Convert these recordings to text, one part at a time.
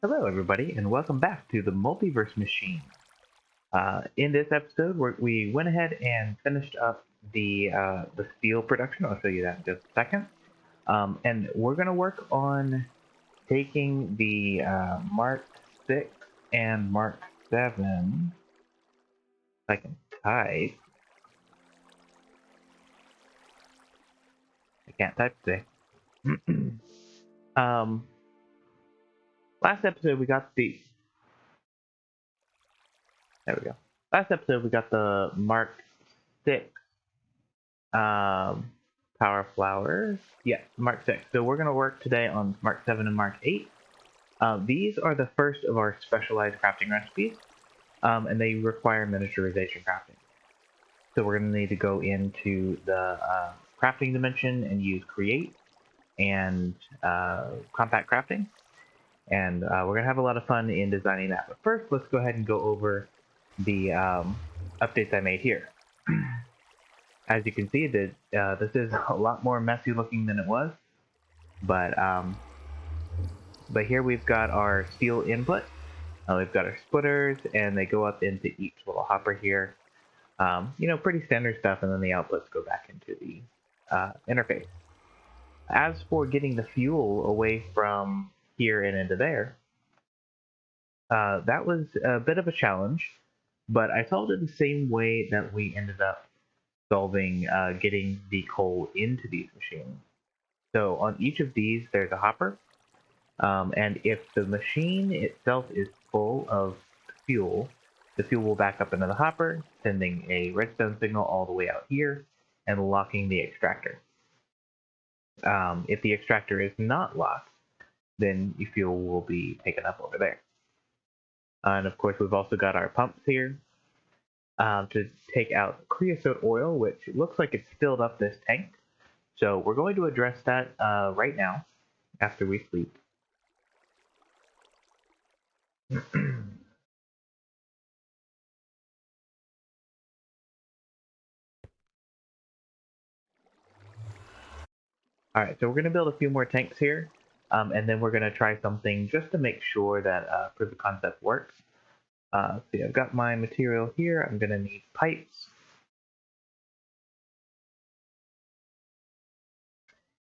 Hello, everybody, and welcome back to the Multiverse machine. In this episode, we went ahead and finished up the steel production. I'll show you that in just a second. And we're going to work on taking the Mark 6 and Mark 7. If I can type. I can't type today. Last episode we got the. There we go. Last episode we got the Mark 6 power flowers. Yeah, Mark 6. So we're going to work today on Mark 7 and Mark 8. These are the first of our specialized crafting recipes, and they require miniaturization crafting. So we're going to need to go into the crafting dimension and use create and compact crafting. And we're going to have a lot of fun in designing that. But first, let's go ahead and go over the updates I made here. As you can see, this is a lot more messy looking than it was. But here we've got our steel input. We've got our splitters, and they go up into each little hopper here. Pretty standard stuff, and then the outputs go back into the interface. As for getting the fuel away from here and into there, that was a bit of a challenge, but I solved it the same way that we ended up solving getting the coal into these machines. So on each of these, there's a hopper, and if the machine itself is full of fuel, the fuel will back up into the hopper, sending a redstone signal all the way out here and locking the extractor. If the extractor is not locked, then your fuel will be taken up over there. And of course, we've also got our pumps here to take out creosote oil, which looks like it's filled up this tank. So we're going to address that right now after we sleep. Alright, so we're going to build a few more tanks here, and then we're going to try something just to make sure that proof of concept works. See, I've got my material here. I'm going to need pipes.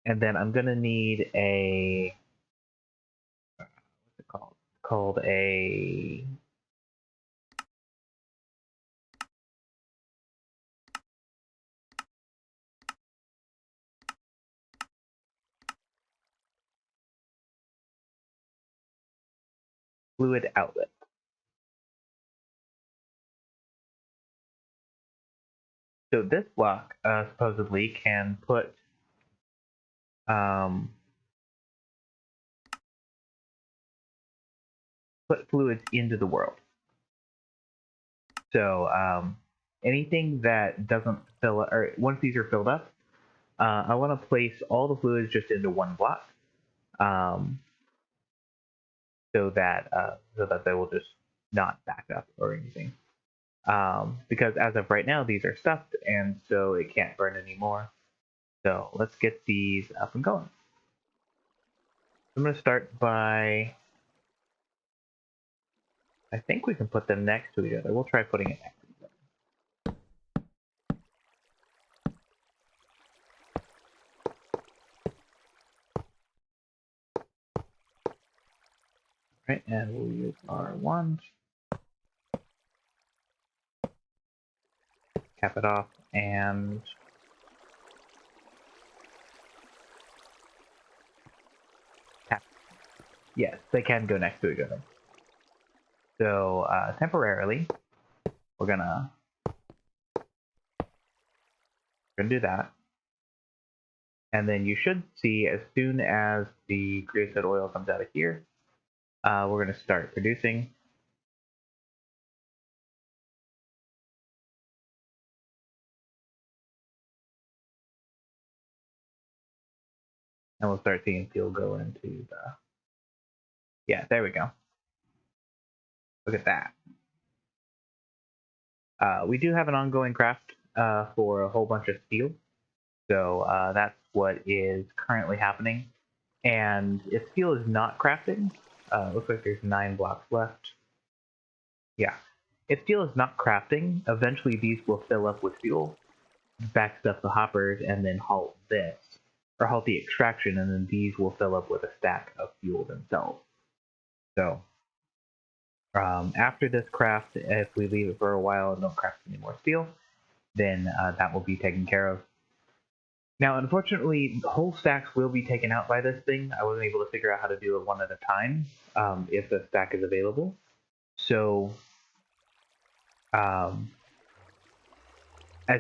And then I'm going to need a, what's it called? It's called a fluid outlet. So this block supposedly can put fluids into the world. So anything that doesn't fill up, or once these are filled up, I want to place all the fluids just into one block, so that they will just not back up or anything. Because as of right now, these are stuffed, and so it can't burn anymore. So let's get these up and going. I'm going to start by, I think we can put them next to each other. We'll try putting it next to each other. Right, and we'll use our wands. Cap it off, and tap. Yes, they can go next to each other. So temporarily, we're gonna do that, and then you should see as soon as the creosote oil comes out of here, we're gonna start producing. And we'll start seeing fuel go into the. Yeah, there we go. Look at that. We do have an ongoing craft for a whole bunch of steel. So that's what is currently happening. And if steel is not crafted, Looks like there's 9 blocks left. Yeah. If steel is not crafting, eventually these will fill up with fuel, backstuff the hoppers, and then halt this. Or halt the extraction, and then these will fill up with a stack of fuel themselves. So, after this craft, if we leave it for a while and don't craft any more steel, then that will be taken care of. Now, unfortunately, whole stacks will be taken out by this thing. I wasn't able to figure out how to do it one at a time if the stack is available. So, as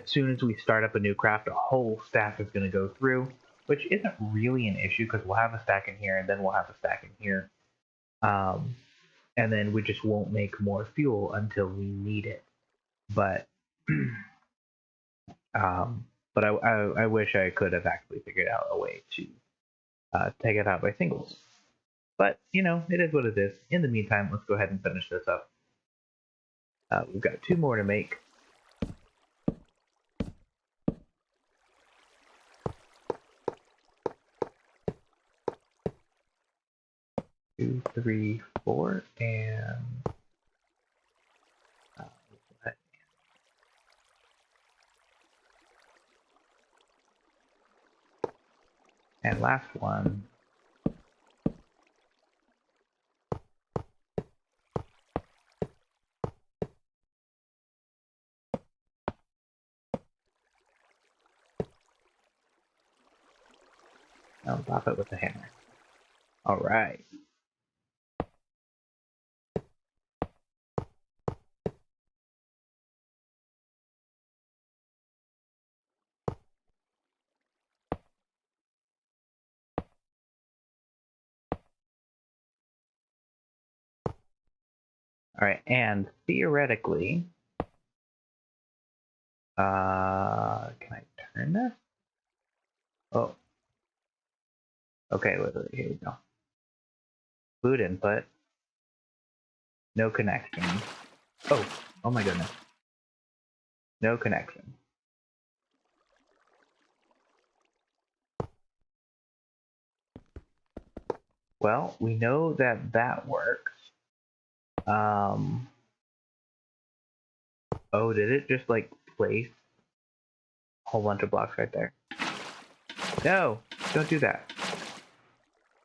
soon as we start up a new craft, a whole stack is going to go through, which isn't really an issue because we'll have a stack in here and then we'll have a stack in here. And then we just won't make more fuel until we need it. But I wish I could have actually figured out a way to take it out by singles. But, you know, it is what it is. In the meantime, let's go ahead and finish this up. We've got 2 more to make. Two, 3, 4, and last one. I'll pop it with the hammer. All right. All right, and theoretically, can I turn this? Oh. Okay, wait, here we go. Boot input. No connection. Oh my goodness. No connection. Well, we know that that works. Oh, did it just like place a whole bunch of blocks right there? No, don't do that.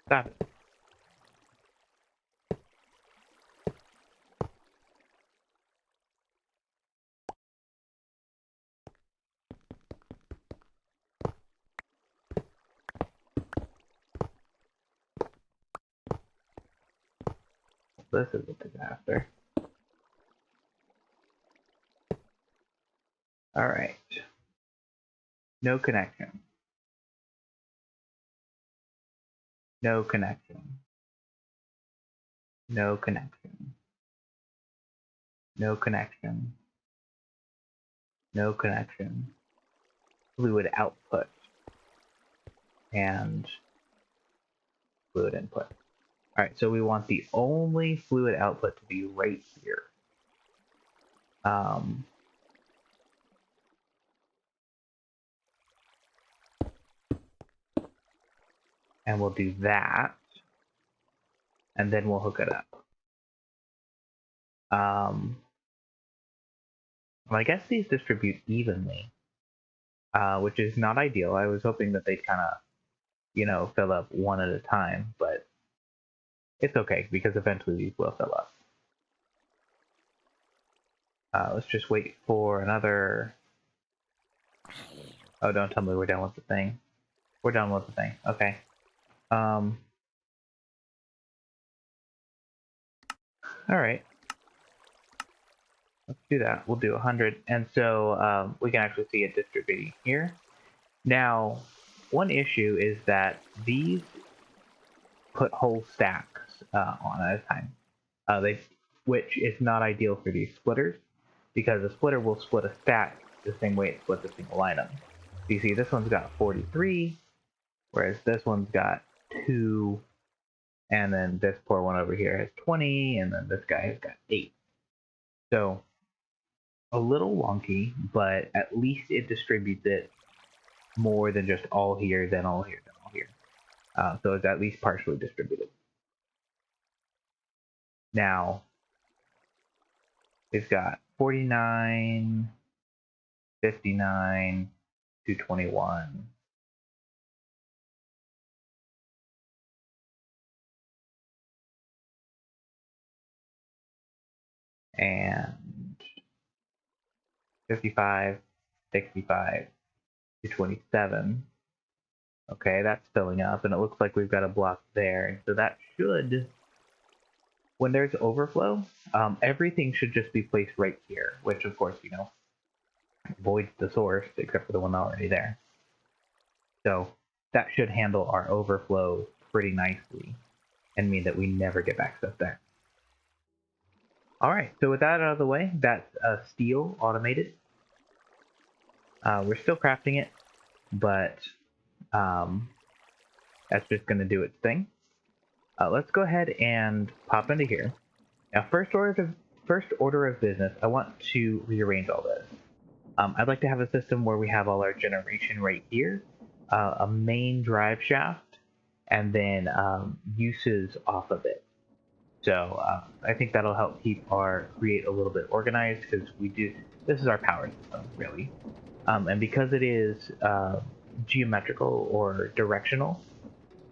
Stop it. This is a disaster. All right. No connection. No connection. No connection. No connection. No connection. Fluid output. And fluid input. Alright, so we want the only fluid output to be right here. And we'll do that. And then we'll hook it up. Well, I guess these distribute evenly, which is not ideal. I was hoping that they'd kind of, you know, fill up one at a time, but it's okay because eventually these will fill up. Let's just wait for another. Oh, don't tell me we're done with the thing. We're done with the thing. Okay. All right. Let's do that. We'll do 100. And so we can actually see it distributing here. Now, one issue is that these put whole stacks on at a time. Which is not ideal for these splitters, because a splitter will split a stack the same way it splits a single item. So you see this one's got 43, whereas this one's got 2, and then this poor one over here has 20, and then this guy has got 8. So a little wonky, but at least it distributes it more than just all here, then all here, then all here. So it's at least partially distributed. Now, we've got 49, 59, 221. And 55, 65, 227. Okay, that's filling up, and it looks like we've got a block there. So that should, when there's overflow, everything should just be placed right here, which of course, voids the source, except for the one already there. So that should handle our overflow pretty nicely and mean that we never get back stuff there. All right, so with that out of the way, that's steel automated. We're still crafting it, but that's just going to do its thing. Let's go ahead and pop into here. Now, first order of business, I want to rearrange all this. I'd like to have a system where we have all our generation right here, a main drive shaft, and then uses off of it. So I think that'll help keep our create a little bit organized, because this is our power system, really. And because it is geometrical or directional,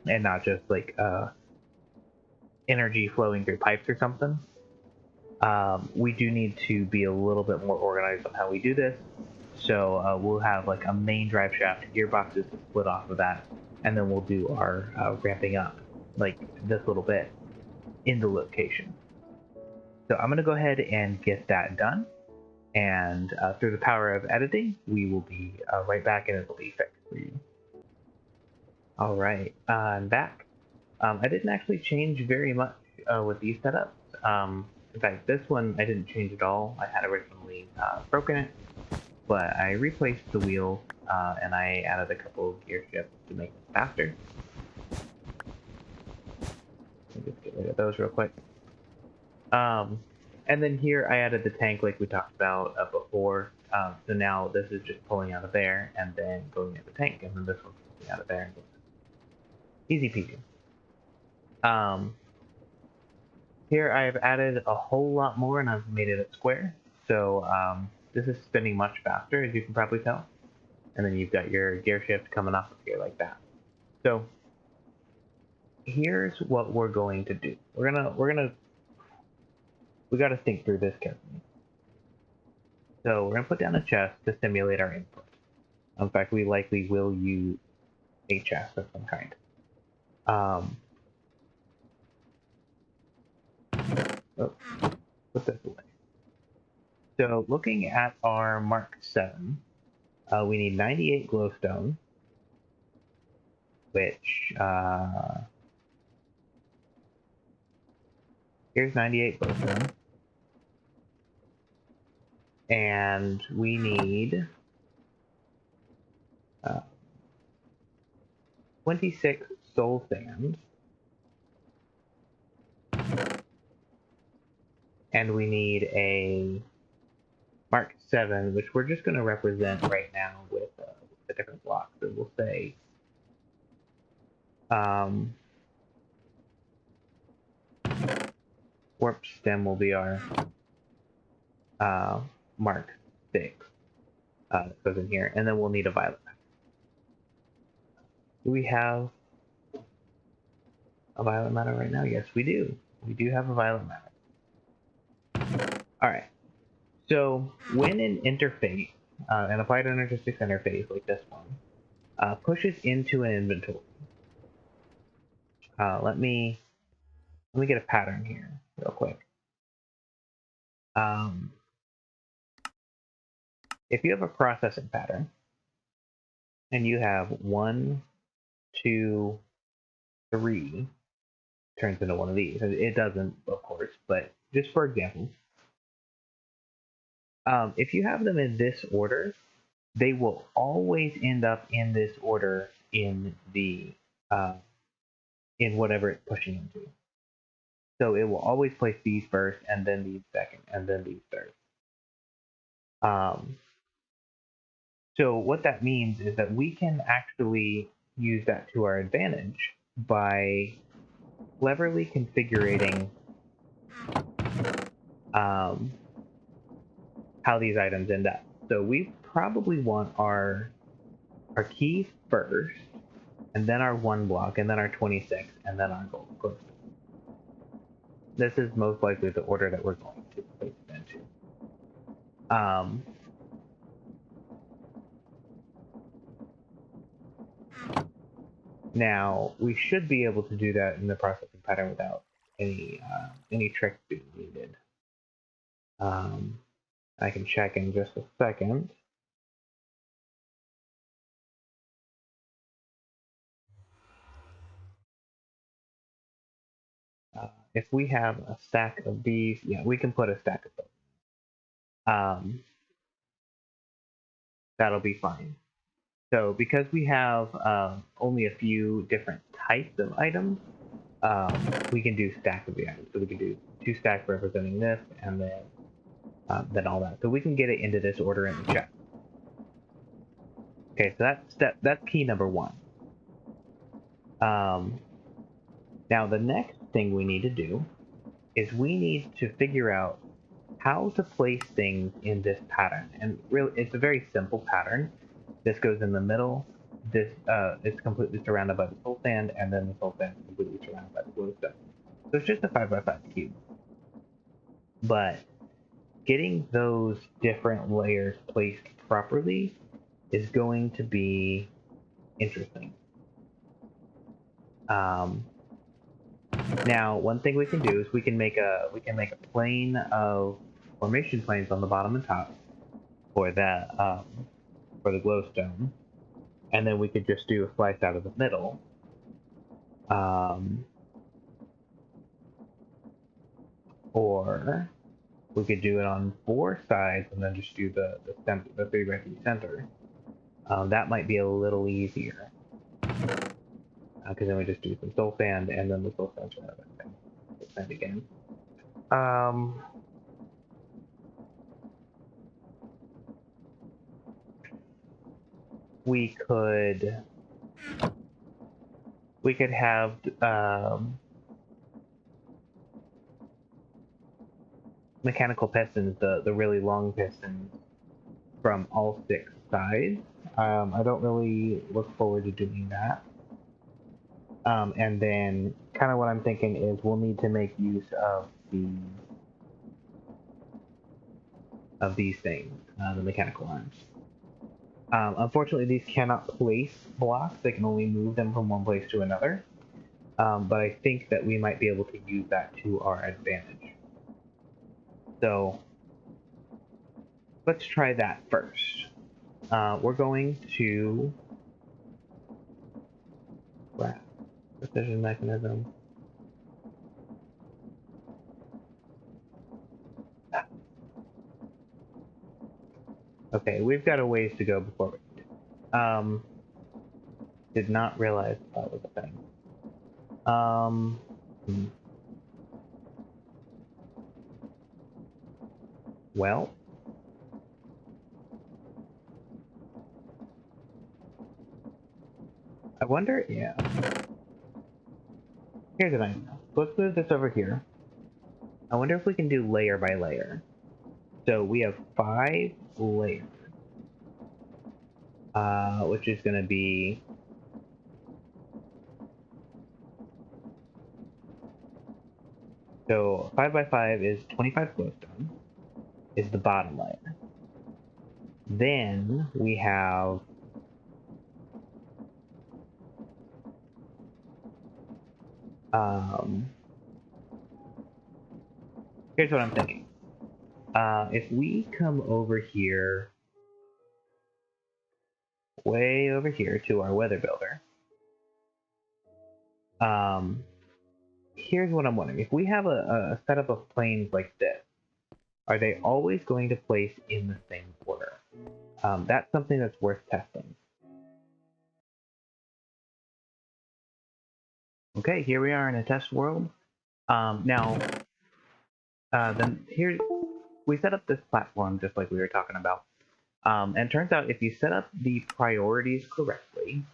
and not just like energy flowing through pipes or something, we do need to be a little bit more organized on how we do this. So we'll have like a main drive shaft, gearboxes to split off of that, and then we'll do our ramping up like this little bit in the location. So I'm going to go ahead and get that done, and through the power of editing, we will be right back, and it'll be fixed for you. All right, I'm back. I didn't actually change very much with these setups. In fact, this one I didn't change at all. I had originally broken it, but I replaced the wheel and I added a couple of gear shifts to make it faster. Let me just get rid of those real quick. And then here I added the tank like we talked about before. So now this is just pulling out of there and then going in the tank, and then this one's pulling out of there. Easy peasy. Here I've added a whole lot more, and I've made it a square. So this is spinning much faster, as you can probably tell. And then you've got your gear shift coming off of here like that. So here's what we're going to do. We got to think through this carefully. So we're gonna put down a chest to simulate our input. In fact, we likely will use a chest of some kind. Put this away. So looking at our Mark 7, we need 98 glowstone, which here's 98 glowstone, and we need 26 soul sand. And we need a Mark 7, which we're just going to represent right now with a different block. So we'll say warp stem will be our Mark 6 that goes in here. And then we'll need a violet matter. Do we have a violet matter right now? Yes, we do. We do have a violet matter. Alright, so when an interface, an Applied Energistics interface like this one, pushes into an inventory, let me get a pattern here real quick. If you have a processing pattern, and you have 1, 2, 3, turns into one of these. It doesn't, of course, but just for example, if you have them in this order, they will always end up in this order in the in whatever it's pushing into. So it will always place these first, and then these second, and then these third. So what that means is that we can actually use that to our advantage by cleverly configuring how these items end up. So we probably want our key first, and then our 1 block, and then our 26, and then our gold glowstone. This is most likely the order that we're going to place it into. Now, we should be able to do that in the processing pattern without any tricks being needed. I can check in just a second. If we have a stack of these, yeah, we can put a stack of those. That'll be fine. So because we have only a few different types of items, we can do stack of the items. So we can do 2 stacks representing this, and then all that. So we can get it into this order in the chest. Okay, so that's key number 1. Now the next thing we need to do is we need to figure out how to place things in this pattern. And really, it's a very simple pattern. This goes in the middle. This is completely surrounded by the soul sand, and then the soul sand is completely surrounded by the glowstone. So it's just a 5x5 cube. But getting those different layers placed properly is going to be interesting. Now, one thing we can do is we can make a plane of formation planes on the bottom and top for that for the glowstone, and then we could just do a slice out of the middle. Or we could do it on 4 sides and then just do the 3 right through the center. That might be a little easier. Because then we just do some soul sand and then the soul sand and again. We could have mechanical pistons, the really long pistons from all 6 sides. I don't really look forward to doing that. And then kind of what I'm thinking is we'll need to make use of these things, the mechanical arms. Unfortunately, these cannot place blocks. They can only move them from one place to another. But I think that we might be able to use that to our advantage. So let's try that first. We're going to precision mechanism. Okay, we've got a ways to go before we did not realize that was a thing. Well, I wonder, yeah. Here's an idea. Let's move this over here. I wonder if we can do layer by layer. So we have 5 layers. Which is going to be... So 5x5 is 25 glowstone, is the bottom layer. Then we have... here's what I'm thinking. If we come over here, way over here to our weather builder, here's what I'm wondering. If we have a setup of planes like this, are they always going to place in the same order? That's something that's worth testing. Okay, here we are in a test world. Now, then here we set up this platform just like we were talking about. And it turns out if you set up the priorities correctly,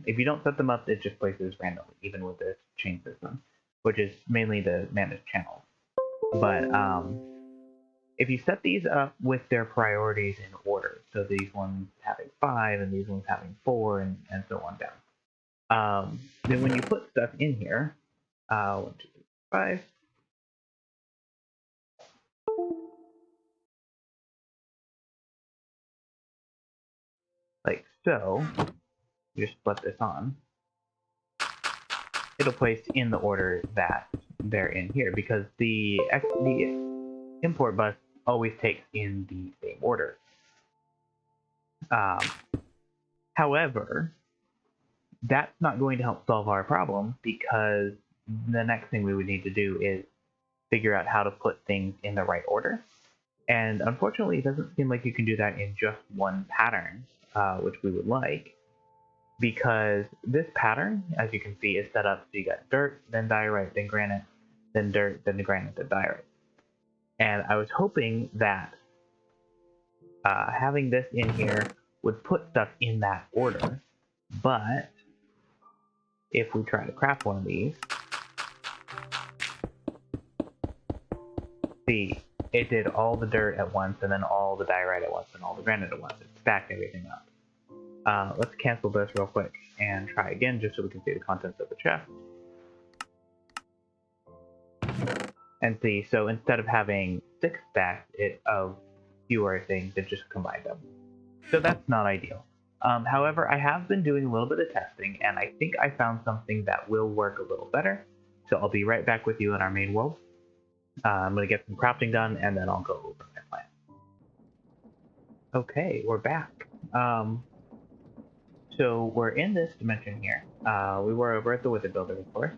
if you don't set them up, it just places randomly, even with this chain system, which is mainly to manage channels. But if you set these up with their priorities in order, so these ones having 5 and these ones having 4 and so on down, then when you put stuff in here, 1, 2, 3, 5, like so, you just put this on, it'll place in the order that they're in here, because the import bus always takes in the same order. However, that's not going to help solve our problem, because the next thing we would need to do is figure out how to put things in the right order. And unfortunately, it doesn't seem like you can do that in just one pattern, which we would like, because this pattern, as you can see, is set up so you got dirt, then diorite, then granite, then dirt, then the granite, then diorite. And I was hoping that having this in here would put stuff in that order, but if we try to craft one of these, see, it did all the dirt at once, and then all the diorite at once, and all the granite at once. It stacked everything up. Let's cancel this real quick and try again, just so we can see the contents of the chest. And see, so instead of having 6 stacks of fewer things, it just combined them. So that's not ideal. However, I have been doing a little bit of testing, and I think I found something that will work a little better. So I'll be right back with you in our main world. I'm going to get some crafting done, and then I'll go over my plan. Okay, we're back. So we're in this dimension here. We were over at the Wizard Builder, of course.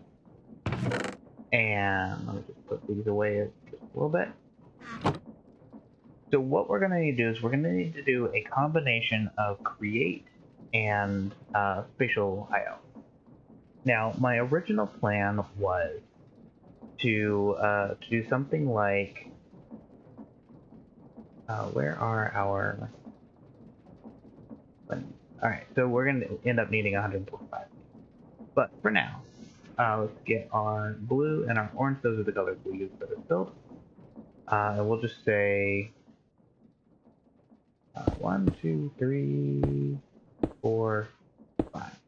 And let me just put these away just a little bit. So what we're going to need to do is we're going to need to do a combination of create and spatial I/O. Now, my original plan was to do something like, where are our... Alright, so we're going to end up needing 145. But for now, let's get our blue and our orange. Those are the colors we'll use for this build. And we'll just say 1, 2, 3, 4, 5.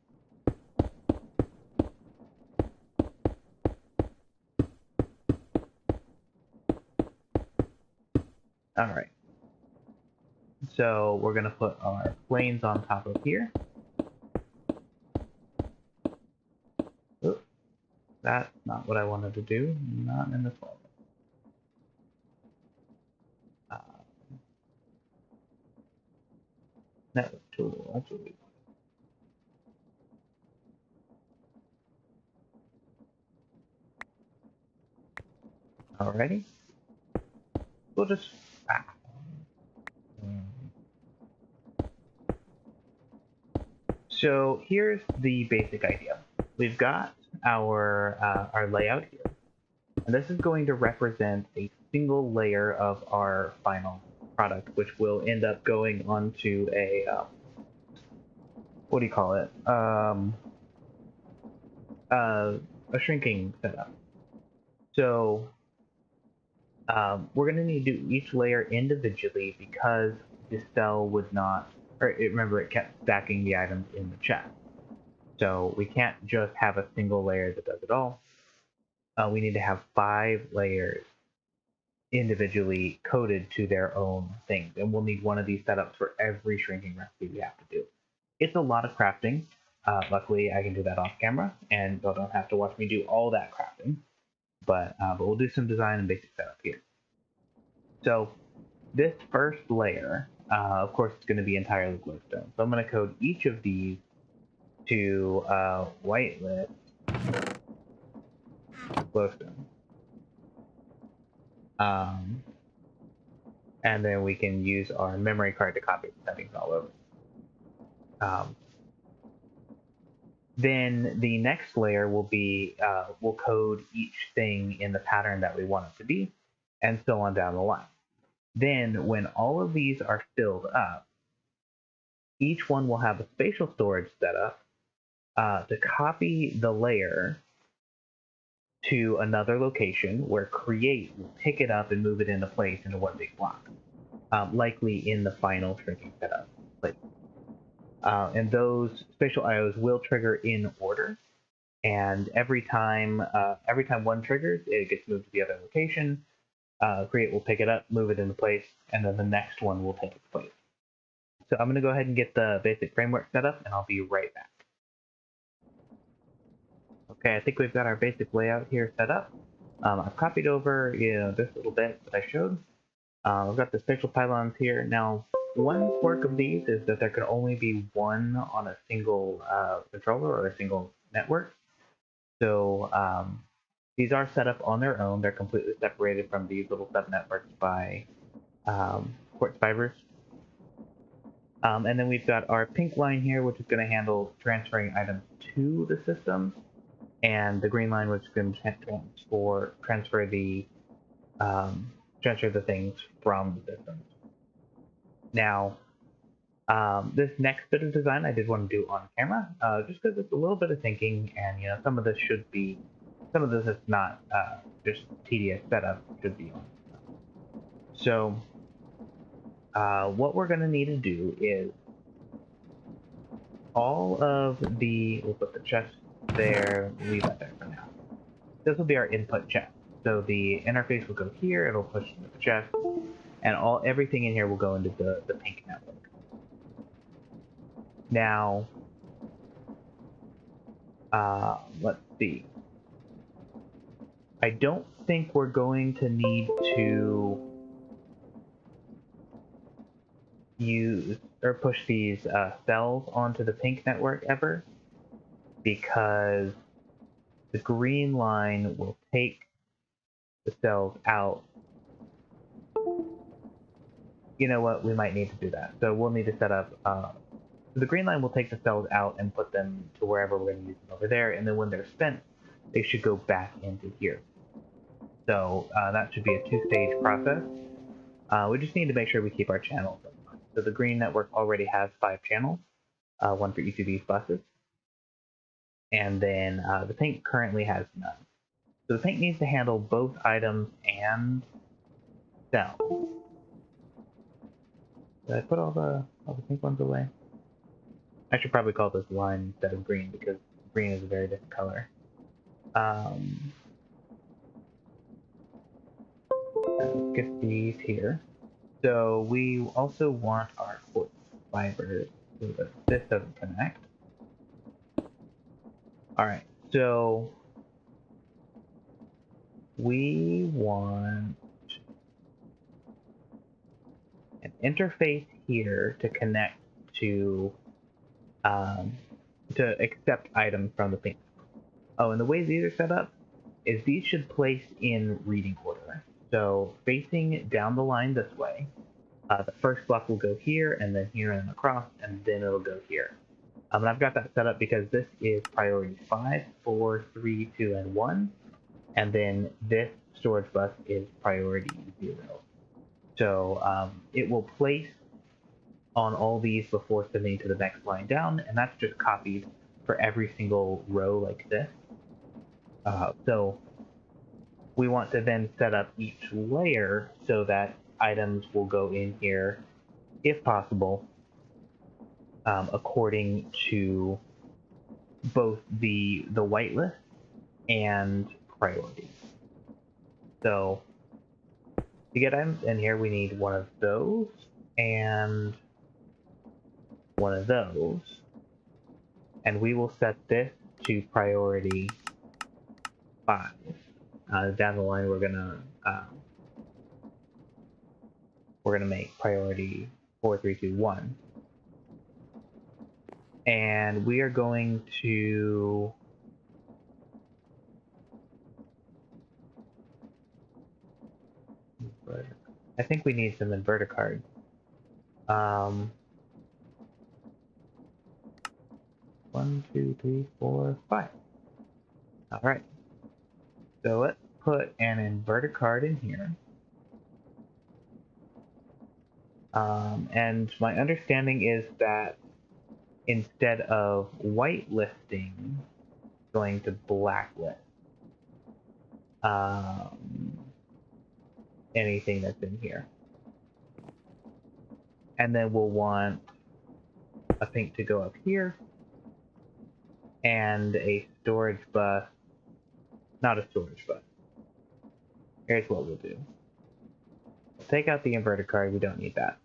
Alright. So we're going to put our planes on top of here. Oops. That's not what I wanted to do. Not in this one. Network tool. That's what we want. Alrighty. We'll just... So here's the basic idea. We've got our layout here. And this is going to represent a single layer of our final product, which will end up going onto a, what do you call it? A shrinking setup. So we're going to need to do each layer individually, because this cell would not, or remember, it kept stacking the items in the chest. So we can't just have a single layer that does it all. We need to have 5 layers individually coded to their own things, and we'll need one of these setups for every shrinking recipe we have to do. It's a lot of crafting. Luckily, I can do that off camera, and you don't have to watch me do all that crafting. But we'll do some design and basic setup here. So this first layer, of course, it's going to be entirely glowstone. So I'm going to code each of these to whitelist glowstone. And then we can use our memory card to copy the settings all over. Then the next layer will be, we'll code each thing in the pattern that we want it to be, and so on down the line. Then when all of these are filled up, each one will have a spatial storage set up to copy the layer to another location where create will pick it up and move it into place into one big block, likely in the final shrinking setup place. And those spatial IOs will trigger in order, and every time one triggers, it gets moved to the other location. Create will pick it up, move it into place, and then the next one will take its place. So I'm going to go ahead and get the basic framework set up, and I'll be right back. Okay, I think we've got our basic layout here set up. I've copied over this little bit that I showed. I've got the spatial pylons here. Now, one quirk of these is that there can only be one on a single controller or a single network. So these are set up on their own. They're completely separated from these little sub-networks by quartz fibers. And then we've got our pink line here, which is going to handle transferring items to the system, and the green line, which is going to transfer the things from the system. Now, this next bit of design I did want to do on camera, just because it's a little bit of thinking, and some of this is not just tedious setup, should be on. So what we're going to need to do is we'll put the chest there, leave that there for now. This will be our input chest. So the interface will go here, it'll push into the chest, and everything in here will go into the pink network. Now, let's see. I don't think we're going to need to use or push these cells onto the pink network ever, because the green line will take the cells out. You know what? We might need to do that. So we'll need to set up. The green line will take the cells out and put them to wherever we're going to use them over there, and then when they're spent, they should go back into here. So that should be a two-stage process. We just need to make sure we keep our channels in line. So the green network already has 5 channels, one for each of these buses. And then the pink currently has none. So the pink needs to handle both items and cells. Did I put all the pink ones away? I should probably call this line instead of green, because green is a very different color. Let's get these here. So we also want our quartz fibers so that this doesn't connect. Alright, so we want an interface here to connect to accept items from the pink. Oh, and the way these are set up is these should place in reading order. So facing down the line this way, the first block will go here, and then here, and across, and then it'll go here. And I've got that set up because this is priority 5, 4, 3, 2, and 1. And then this storage bus is priority 0. So it will place on all these before sending to the next line down, and that's just copied for every single row like this. So we want to then set up each layer so that items will go in here, if possible, according to both the whitelist and priority. So to get items in here, we need one of those and one of those, and we will set this to priority 5. Down the line, we're gonna make priority 4, 3, 2, 1, and we are going to I think we need some inverter cards. 1, 2, 3, 4, 5. All right. So let's put an inverter card in here. And my understanding is that instead of whitelisting, going to blacklist. anything that's in here. And then we'll want a pink to go up here, and a storage bus, not a storage bus. Here's what we'll do. We'll take out the inverter card, we don't need that.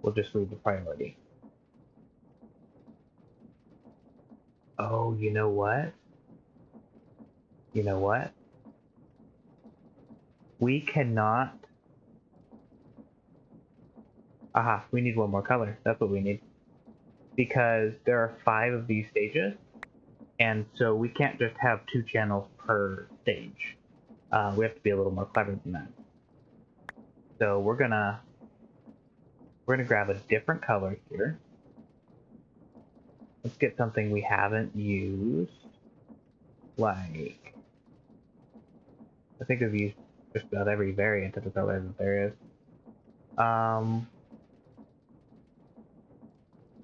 We'll just leave the priority. Oh, you know what? You know what? We cannot... Aha, we need one more color. That's what we need. Because there are 5 of these stages, and so we can't just have 2 channels per stage. We have to be a little more clever than that. So we're gonna grab a different color here. Let's get something we haven't used. Like, I think we've used just about every variant of the color that there is.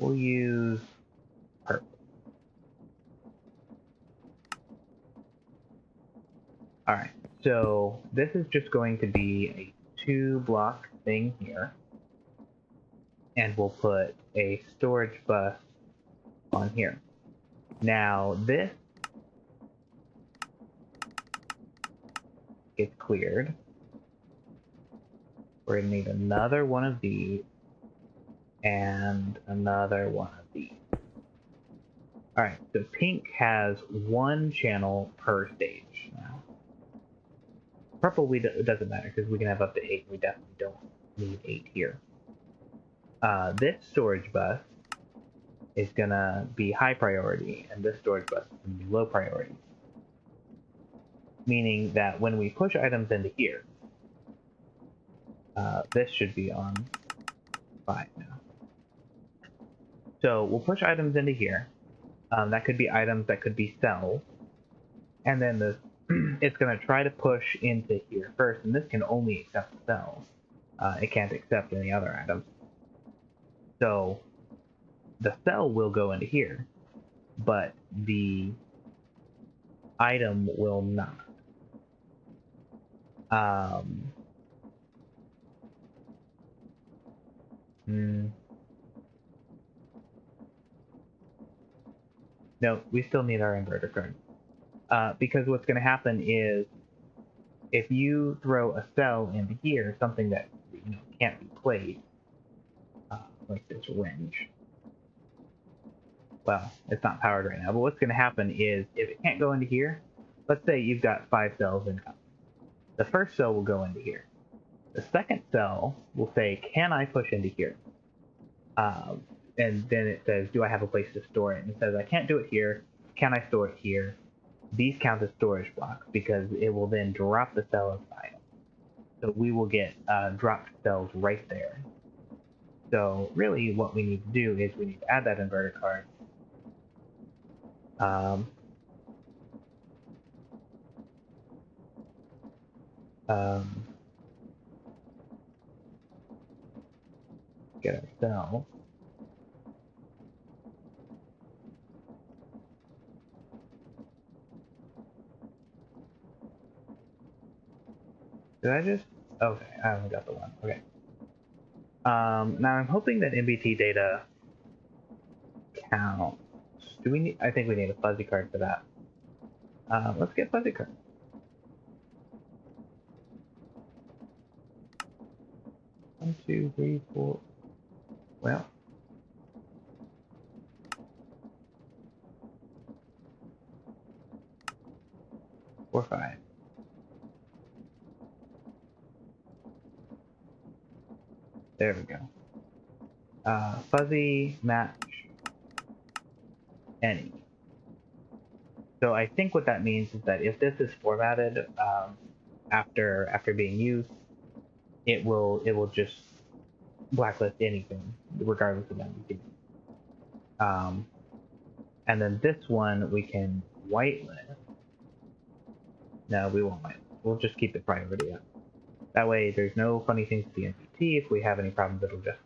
We'll use purple. Alright, so this is just going to be a 2-block thing here. And we'll put a storage bus on here. Now this gets cleared. We're gonna need another one of these and another one of these. Alright, so pink has 1 channel per stage now. Purple it doesn't matter because we can have up to 8. We definitely don't need 8 here. This storage bus is gonna be high priority, and this storage bus is gonna be low priority. Meaning that when we push items into here, this should be on 5 now. So we'll push items into here. That could be items, that could be cells. And then it's going to try to push into here first, and this can only accept cells. It can't accept any other items. So the cell will go into here, but the item will not. No, we still need our inverter card. Because what's going to happen is, if you throw a cell into here, something that can't be played, like this wrench. Well, it's not powered right now, but what's going to happen is, if it can't go into here, let's say you've got 5 cells in. The first cell will go into here. The second cell will say, can I push into here? And then it says, do I have a place to store it? And it says, I can't do it here. Can I store it here? These count as storage blocks because it will then drop the cell inside. So we will get dropped cells right there. So really what we need to do is we need to add that inverter card. Get our cell. Did I just? Okay, I only got the one. Okay. Now I'm hoping that MBT data counts. Do we need? I think we need a fuzzy card for that. Let's get fuzzy card. One, two, three, four. Well. 4, 5. There we go. Fuzzy match any. So I think what that means is that if this is formatted after being used, it will just blacklist anything regardless of MBT. And then this one we can whitelist. No, we won't whitelist. We'll just keep the priority up. That way, there's no funny things to the MBT. If we have any problems, it'll just.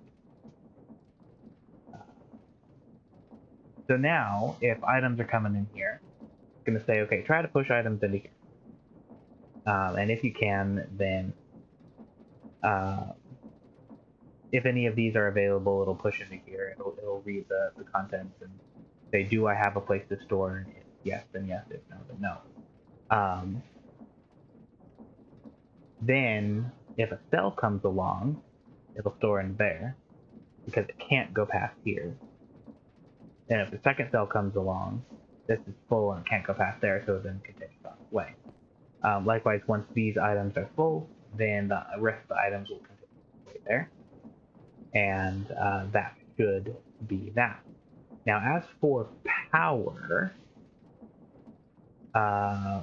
So now, if items are coming in here, it's going to say, okay, try to push items into here. And if you can, then if any of these are available, it'll push into here. It'll read the contents and say, do I have a place to store? And if yes, then yes. If no, then no. Then if a cell comes along, it'll store in there because it can't go past here. And if the second cell comes along, this is full and can't go past there, so it then continues on its way. Likewise, once these items are full, then the rest of the items will continue right there. And that should be that. Now, as for power,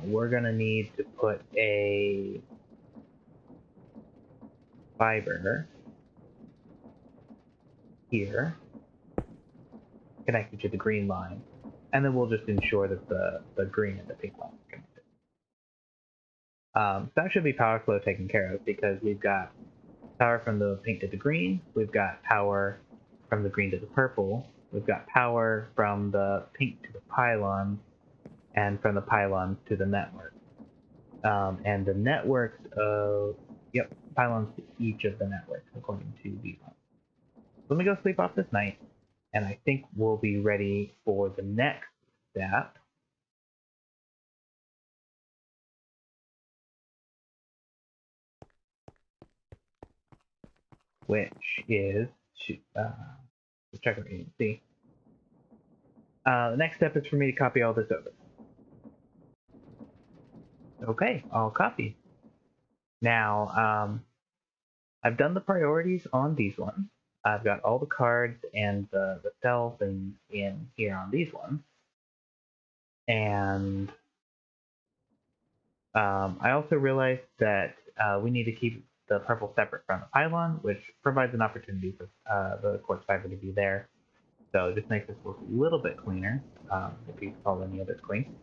we're going to need to put a fiber here connected to the green line, and then we'll just ensure that the green and the pink line are connected. That should be power flow taken care of because we've got power from the pink to the green, we've got power from the green to the purple, we've got power from the pink to the pylons, and from the pylons to the network. And the networks of, pylons to each of the networks according to these ones. Let me go sleep off this night, and I think we'll be ready for the next step. Which is to check our agency. The next step is for me to copy all this over. Okay, I'll copy. Now, I've done the priorities on these ones. I've got all the cards and the cell things in here on these ones. And I also realized that we need to keep the purple separate from the pylon, which provides an opportunity for the quartz fiber to be there. So it just makes this look a little bit cleaner, if you call any others clean.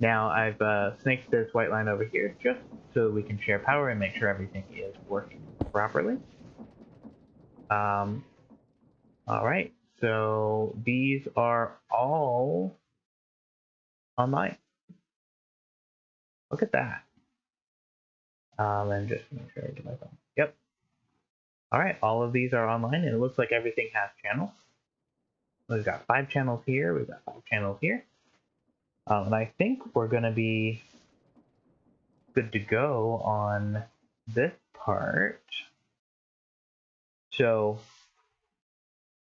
Now I've snaked this white line over here just so we can share power and make sure everything is working properly. Alright, so these are all online. Look at that. And just make sure I get my phone. Yep. Alright, all of these are online, and it looks like everything has channels. We've got 5 channels here, we've got 5 channels here. And I think we're going to be good to go on this part. So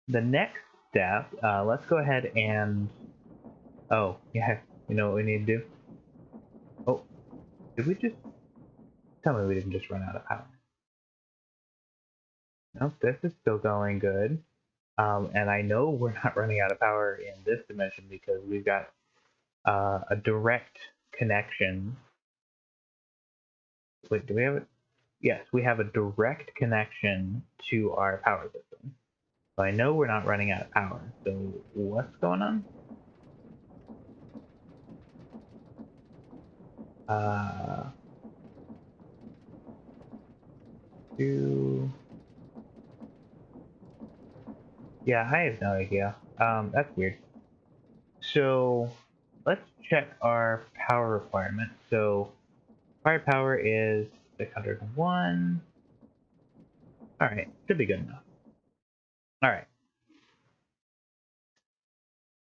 the next step, let's go ahead and, oh, yeah, you know what we need to do? Oh, did we just, tell me we didn't just run out of power. Nope, this is still going good. And I know we're not running out of power in this dimension because we've got a direct connection. Wait, do we have it? Yes, we have a direct connection to our power system. So I know we're not running out of power. So what's going on? Yeah, I have no idea. That's weird. So let's check our power requirement. So firepower is 601. Alright, should be good enough. Alright.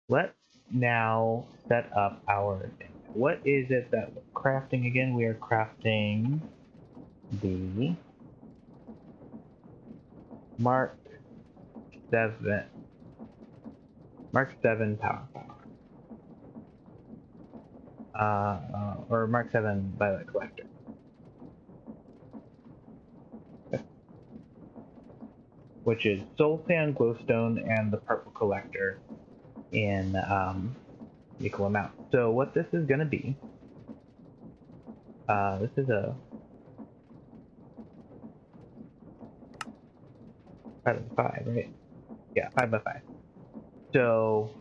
Let's now set up our thing. What is it that we're crafting again? We are crafting the Mark 7 power. Or Mark 7 violet collector. Okay. Which is soul sand, glowstone, and the purple collector in equal amount. So what this is going to be, this is a 5 by 5, right? Yeah, 5 by 5. So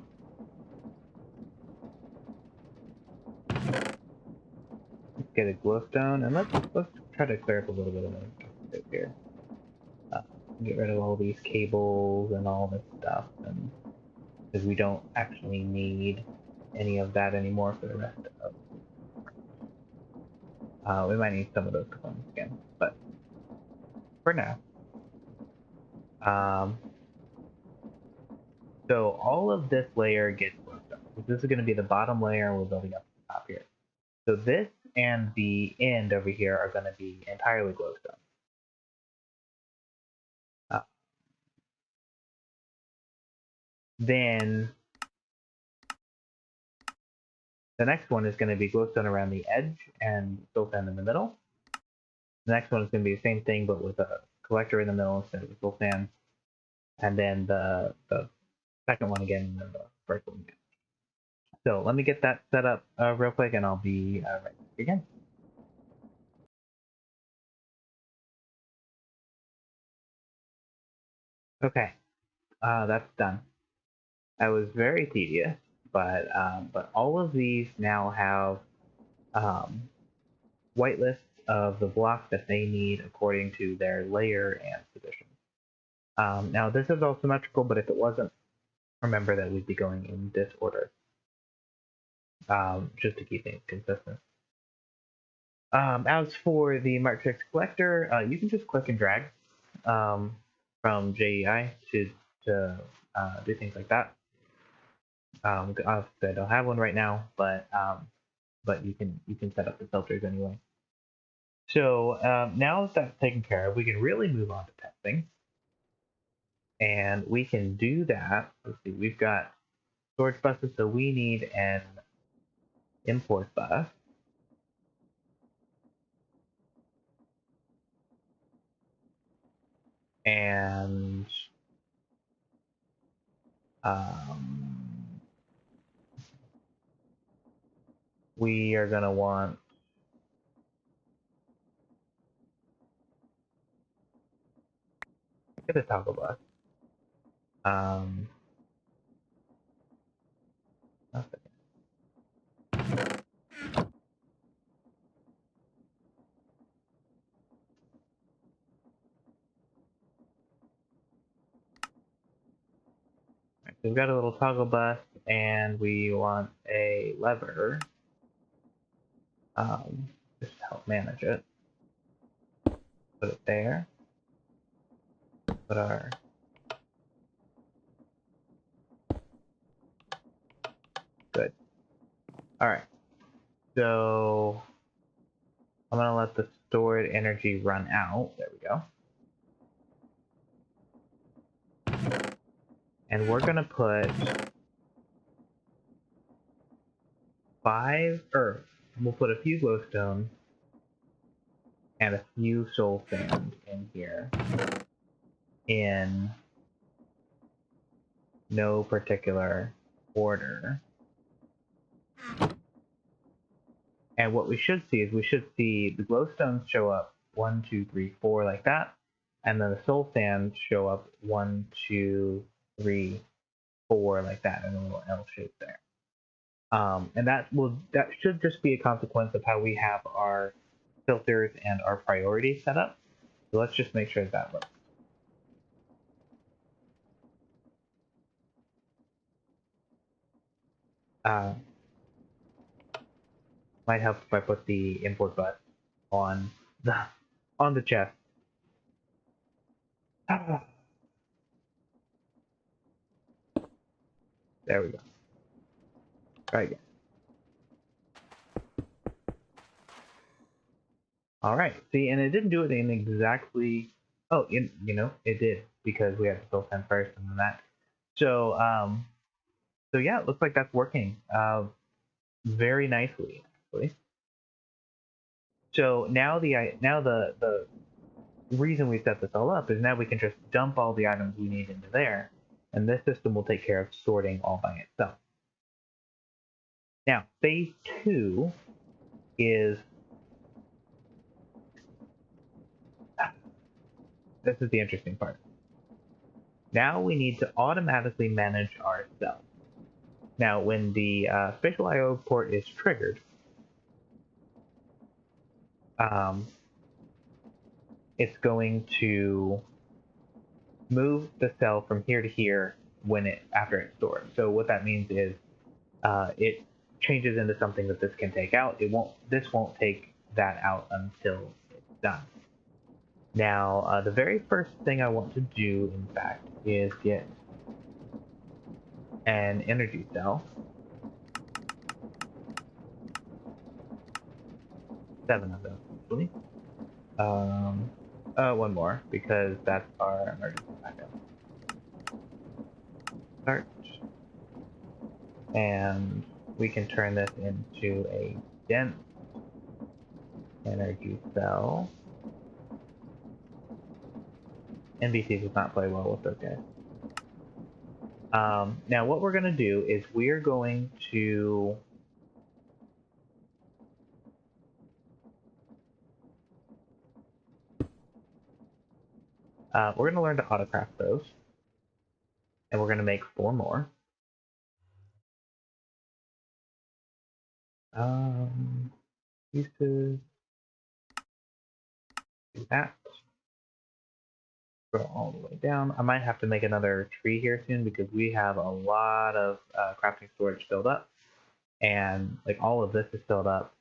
let's get a glowstone, and let's try to clear up a little bit of it here. Get rid of all these cables and all this stuff, and because we don't actually need any of that anymore for the rest of. We might need some of those components again, but for now. So all of this layer gets glowstone. This is going to be the bottom layer, and we're building up to the top here. So this and the end over here are going to be entirely glowstone. Then the next one is going to be glowstone around the edge and soulsand in the middle. The next one is going to be the same thing, but with a collector in the middle instead of the soulsand. And then the second one again, and then the first one again. So let me get that set up real quick, and I'll be right back again. Okay, that's done. That was very tedious, but all of these now have whitelists of the block that they need according to their layer and position. Now this is all symmetrical, but if it wasn't, remember that we'd be going in this order, just to keep things consistent. As for the Matrix collector, you can just click and drag from JEI to do things like that. I don't have one right now, but you can set up the filters anyway. So now that that's taken care of, we can really move on to testing, and we can do that. Let's see, we've got storage buses, so we need an import bus. And we are going to want get a toggle bus. So we've got a little toggle bus, and we want a lever just to help manage it. Put it there. Put our good. All right. So I'm gonna let the stored energy run out. There we go. And we're gonna put 5 earth. We'll put a few glowstone and a few soul sand in here in no particular order. And what we should see is we should see the glowstones show up 1, 2, 3, 4 like that, and then the soul sand show up 1, 2, 3, 4 like that in a little L shape there. And that should just be a consequence of how we have our filters and our priorities set up. So let's just make sure that works. Might help if I put the import bus on the chest. There we go. Try again. All right. See, and it didn't do it in exactly. Oh, you know, it did because we had to soul sand first and then that. So, so yeah, it looks like that's working very nicely, actually. So now the reason we set this all up is now we can just dump all the items we need into there, and this system will take care of sorting all by itself. Now, phase 2 is this is the interesting part. Now we need to automatically manage our cells. Now, when the spatial I/O port is triggered, it's going to move the cell from here to here after it's stored. So what that means is it changes into something that this can take out. This won't take that out until it's done. Now, the very first thing I want to do, in fact, is get an energy cell. 7 of them, actually. One more, because that's our emergency backup. Start. And we can turn this into a dense energy cell. NBC does not play well with those guys. Now what we're going to do is we're going to learn to autocraft those, and we're going to make 4 more. Pieces. Do that. Go all the way down. I might have to make another tree here soon because we have a lot of crafting storage filled up, and like all of this is filled up,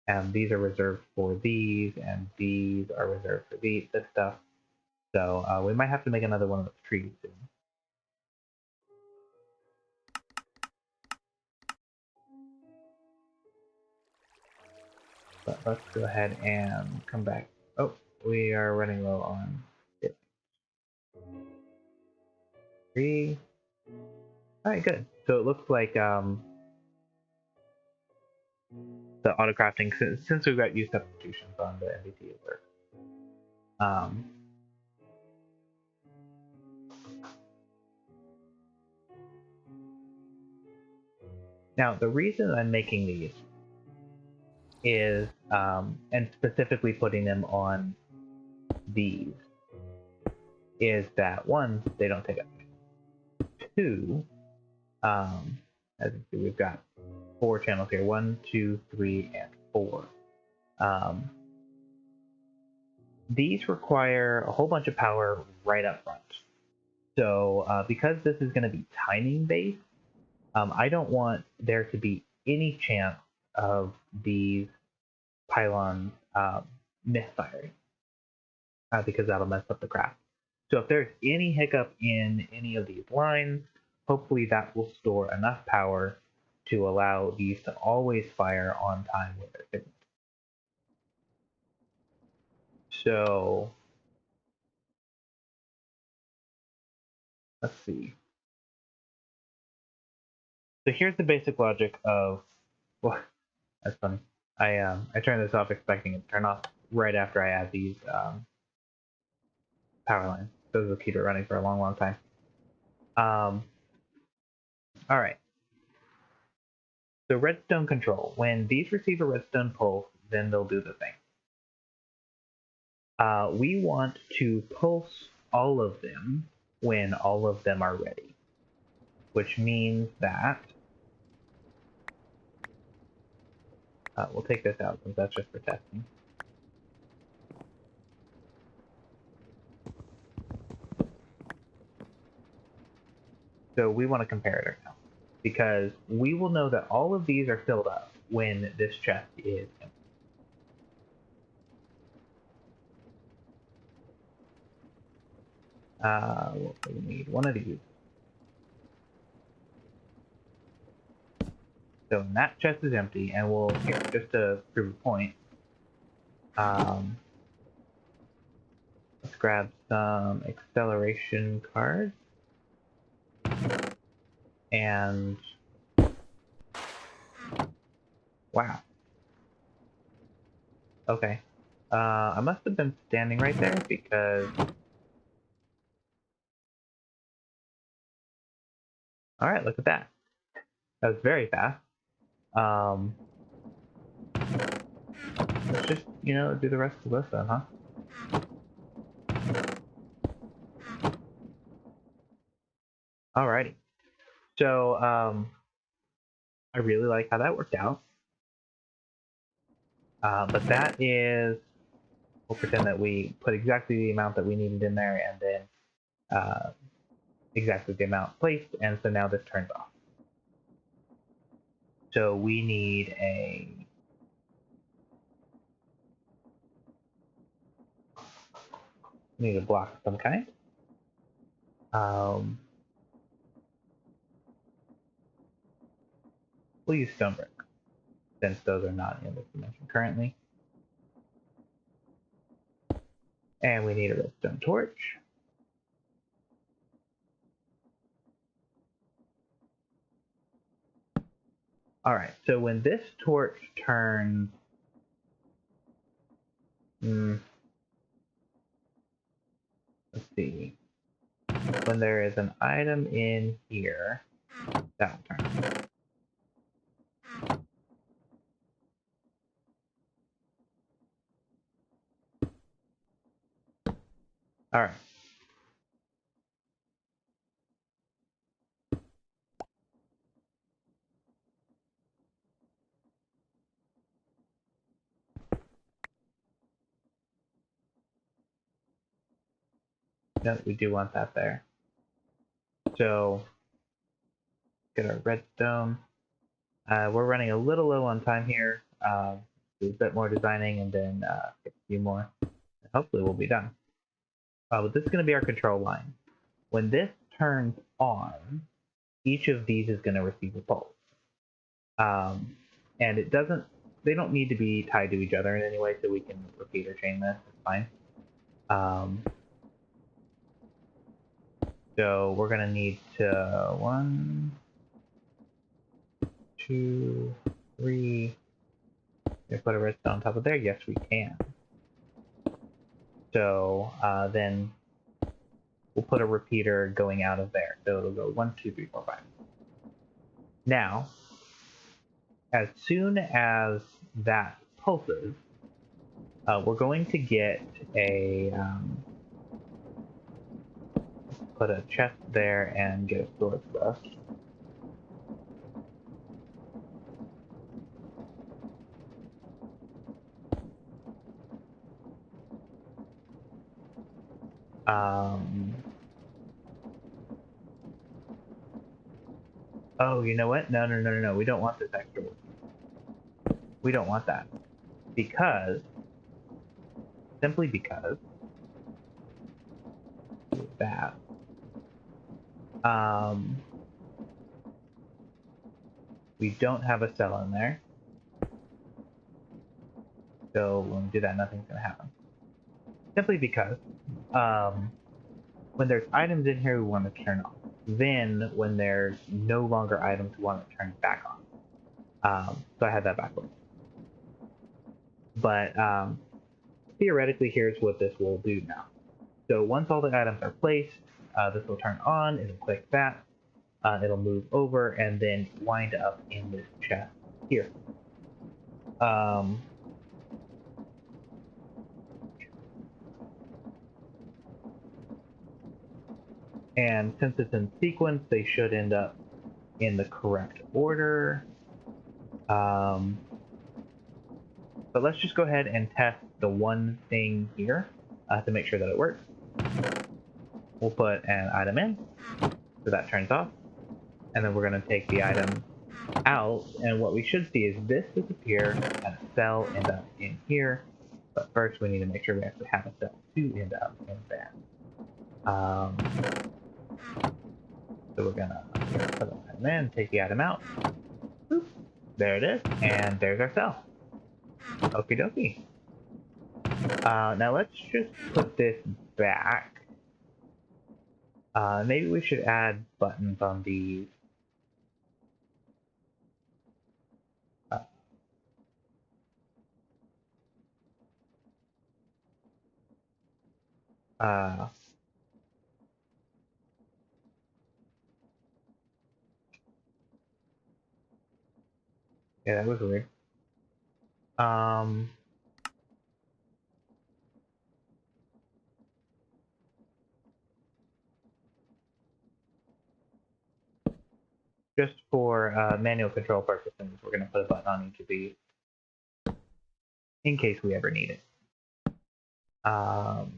and these are reserved for these, and these are reserved for this stuff. So we might have to make another one of those trees soon. But let's go ahead and come back. Oh, we are running low on it. 3. Alright, good. So it looks like the auto crafting, since we've got used substitutions on the MBT, it works. Now, the reason I'm making these is, and specifically putting them on these, is that 1, they don't take up. 2, as you can see, we've got 4 channels here. 1, 2, 3, and 4. These require a whole bunch of power right up front. So because this is going to be timing based, I don't want there to be any chance of these pylons misfiring, because that'll mess up the craft. So if there's any hiccup in any of these lines, hopefully that will store enough power to allow these to always fire on time when they're finished. So let's see. So here's the basic logic of, well, that's funny. I turned this off expecting it to turn off right after I add these power lines. Those will keep it running for a long, long time. All right. So redstone control. When these receive a redstone pulse, then they'll do the thing. We want to pulse all of them when all of them are ready, which means that we'll take this out since that's just for testing. So we want a comparator now, because we will know that all of these are filled up when this chest is empty. What do we need? 1 of these. So that chest is empty, and we'll, here, just to prove a point, let's grab some acceleration cards. And wow. Okay. I must have been standing right there because. Alright, look at that. That was very fast. Let's just, do the rest of this then, huh? Alrighty. So, I really like how that worked out. But that is, we'll pretend that we put exactly the amount that we needed in there, and then exactly the amount placed, and so now this turns off. So we need a need a block of some kind. We'll use stone brick, since those are not in this dimension currently. And we need a redstone torch. Alright, so when this torch turns... let's see. When there is an item in here, that will turn. Alright. No, we do want that there. So, get our redstone. We're running a little low on time here. Do a bit more designing and then get a few more. Hopefully we'll be done. But this is going to be our control line. When this turns on, each of these is going to receive a pulse. And it doesn't, they don't need to be tied to each other in any way, so we can repeat or chain this, it's fine. So we're going to need to 1, 2, 3. Can we put a redstone on top of there? Yes, we can. So then we'll put a repeater going out of there. So it'll go 1, 2, 3, 4, 5. Now, as soon as that pulses, we're going to get a put a chest there and get a storage bus. Oh, you know what? No. We don't want this extra wood. We don't want that. Simply because that. We don't have a cell in there. So when we do that, nothing's going to happen. Simply because when there's items in here we want to turn off. Then when there's no longer items we want to turn back on. So I had that backwards. But theoretically, here's what this will do now. So once all the items are placed, this will turn on, it'll click that, it'll move over, and then wind up in this chest here. And since it's in sequence, they should end up in the correct order. But let's just go ahead and test the one thing here to make sure that it works. We'll put an item in, so that turns off. And then we're going to take the item out, and what we should see is this disappear and a cell end up in here. But first we need to make sure we actually have a cell to end up in there. So we're gonna put the item in, take the item out. Boop. There it is, and there's our cell. Okie dokie. Now let's just put this back. Maybe we should add buttons on these. Yeah, that was weird. Just for manual control purposes, we're going to put a button on each of these in case we ever need it. So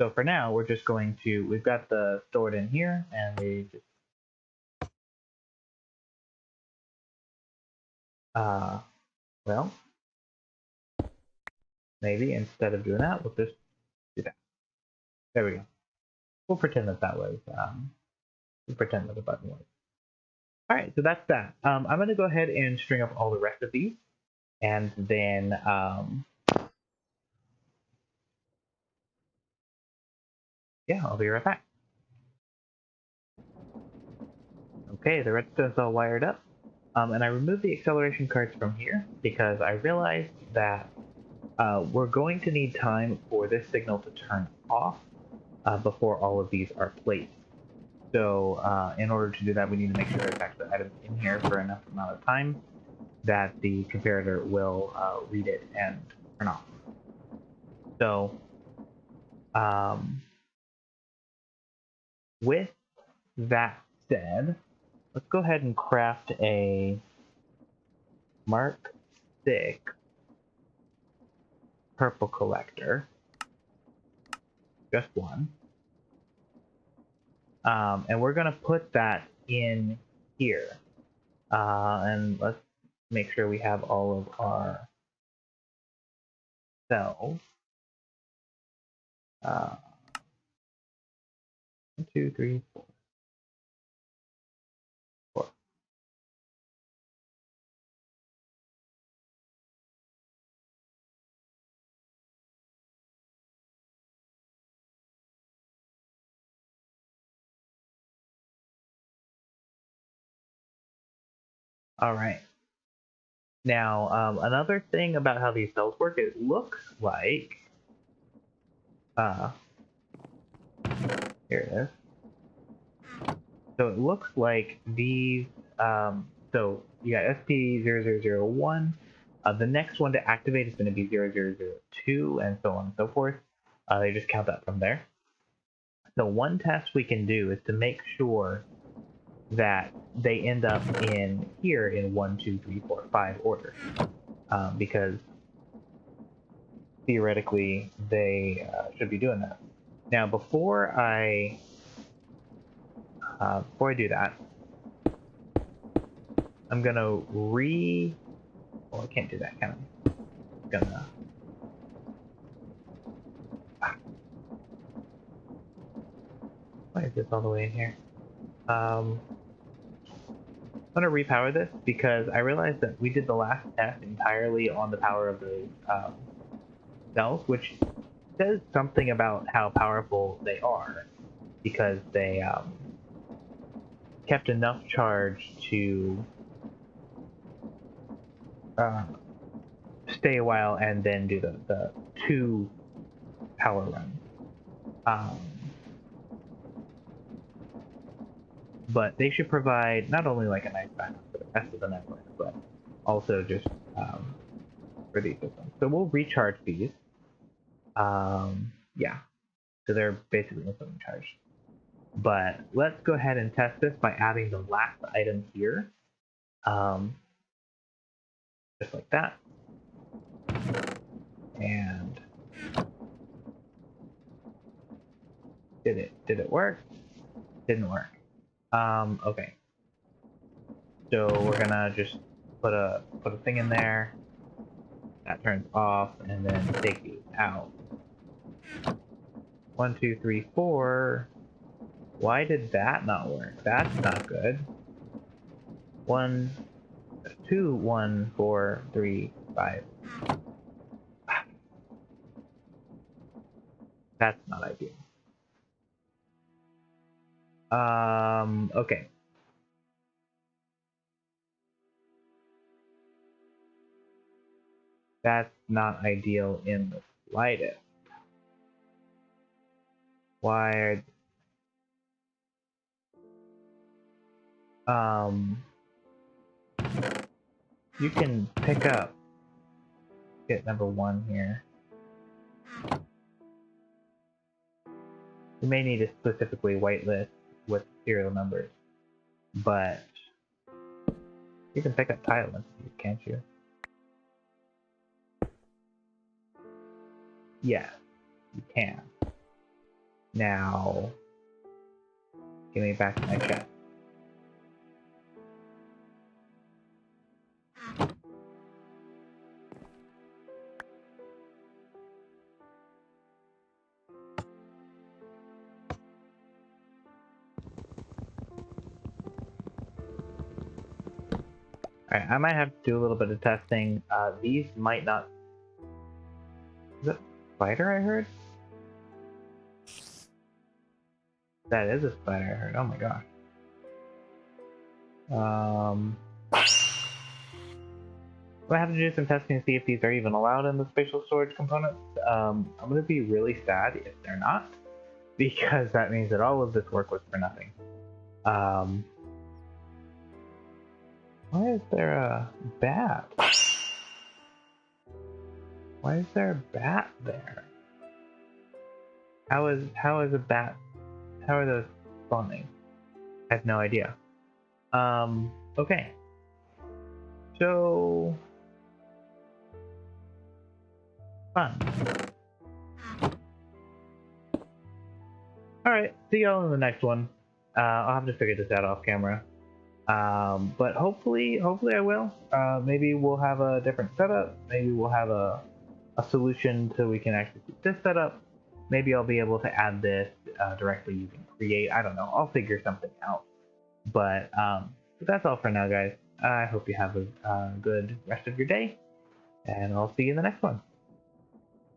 for now, we're just going to, we've got the stored in here, and we just, well, maybe instead of doing that, we'll just do that. There we go. We'll pretend that was, we'll pretend that the button was. All right, so that's that. I'm going to go ahead and string up all the rest of these, and then yeah, I'll be right back. Okay, the redstone's all wired up, and I removed the acceleration cards from here because I realized that we're going to need time for this signal to turn off before all of these are placed. So in order to do that, we need to make sure there's actually items in here for enough amount of time that the comparator will read it and turn off. So with that said, let's go ahead and craft a Mark 6 purple collector. Just one. And we're going to put that in here. And let's make sure we have all of our cells. 1, 2, 3, 4. All right. Now, another thing about how these cells work, it looks like, here it is. So it looks like these, so you got SP0001. The next one to activate is going to be 0002, and so on and so forth. They just count that from there. So one test we can do is to make sure that they end up in here in 1, 2, 3, 4, 5 order, because theoretically they should be doing that. Now, before I do that, I'm gonna well, I can't do that, can I? I'm gonna why is this all the way in here? I'm gonna repower this because I realized that we did the last test entirely on the power of the cells, which says something about how powerful they are, because they kept enough charge to stay a while and then do the 2 power runs. But they should provide not only like a nice backup for the rest of the network, but also just for these systems. So we'll recharge these. Yeah, so they're basically instantly charged. But let's go ahead and test this by adding the last item here. Just like that. And did it work? Didn't work. Okay. So we're gonna just put a thing in there. That turns off, and then take these out. 1, 2, 3, 4. Why did that not work? That's not good. 1, 2, 1, 4, 3, 5. That's not ideal. Okay. That's not ideal in the slightest. Why are... you can pick up get number 1 here. You may need to specifically whitelist with serial numbers, but you can pick up tile messages, can't you? Yes, you can. Now, give me back my chest. Alright, I might have to do a little bit of testing. These might not... Is that a spider I heard? That is a spider I heard. Oh my gosh. I have to do some testing to see if these are even allowed in the spatial storage components. I'm going to be really sad if they're not, because that means that all of this work was for nothing. Why is there a bat? Why is there a bat there? How is a bat? How are those spawning? I have no idea. Okay. So fun. Alright, see y'all in the next one. I'll have to figure this out off camera. But hopefully I will. Maybe we'll have a different setup. Maybe we'll have a solution so we can actually keep this setup. Maybe I'll be able to add this directly using Create. I don't know. I'll figure something out. But that's all for now, guys. I hope you have a good rest of your day, and I'll see you in the next one.